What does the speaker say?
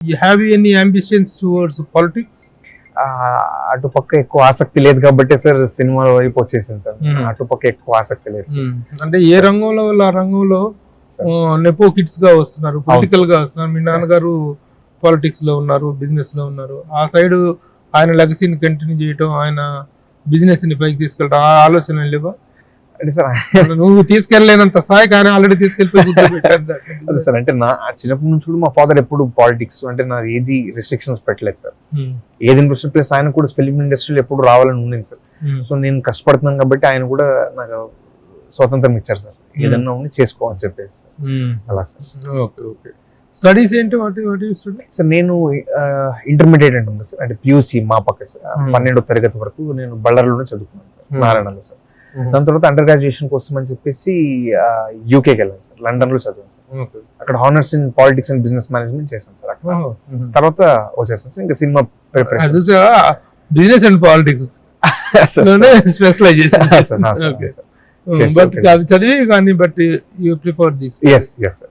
You have any ambitions towards politics? అటుపక్క ఎక్కువ ఆసక్తి లేదు కాబట్టి సార్ సినిమాల వైపు వచ్చేసింది సార్. అటుపక్క ఎక్కువ ఆసక్తి లేదు సార్. అంటే ఏ రంగంలో వాళ్ళు ఆ రంగంలో నెపో కిడ్స్ గా వస్తున్నారు, పొలిటికల్ గా వస్తున్నారు. మీ నాన్నగారు పాలిటిక్స్ లో ఉన్నారు, బిజినెస్ లో ఉన్నారు. ఆ సైడ్ ఆయన లెగసీని కంటిన్యూ చేయటం, ఆయన బిజినెస్ ని పైకి తీసుకెళ్ళడం, ఆ ఆలోచన లేవా? అంటే సార్ నువ్వు తీసుకెళ్ళలేనంత స్థాయి కానీ ఆల్రెడీ తీసుకెళ్ళిపోయి అదే సార్, అంటే నా చిన్నప్పటి నుంచి కూడా మా ఫాదర్ ఎప్పుడు పాలిటిక్స్ అంటే నాకు ఏది రెస్ట్రిక్షన్స్ పెట్టలేదు సార్. ఏది ఇంట్రెస్ట్, ప్లస్ ఆయన కూడా ఫిలిం ఇండస్ట్రీలో ఎప్పుడు రావాలని ఉండింది సార్. సో నేను కష్టపడుతున్నాను కాబట్టి ఆయన కూడా నాకు స్వాతంత్రం ఇచ్చారు సార్, ఏదన్నా ఉండి చేసుకోవాలని చెప్పేసి అలా సార్. Okay okay. స్టడీస్ ఏంటి? సార్ నేను ఇంటర్మీడియట్ ఉంటుంది సార్, అంటే పియూసీ మా పక్క సార్ 12వ తరగతి వరకు నేను బళ్ళారిలోనే చదువుకున్నాను సార్, నారాయణలో సార్. దాని తర్వాత అండర్ గ్రాడ్యుయేషన్ కోసం అని చెప్పేసి యూకేకి వెళ్ళాను సార్, లండన్ లో చదివాను సార్. అక్కడ honours in politics and business management చేశాను సార్. అక్కడ తర్వాత వచ్చేసాను సార్ ఇంకా cinema business and politics specialization చదివి కానీ but you prefer this. yes sir.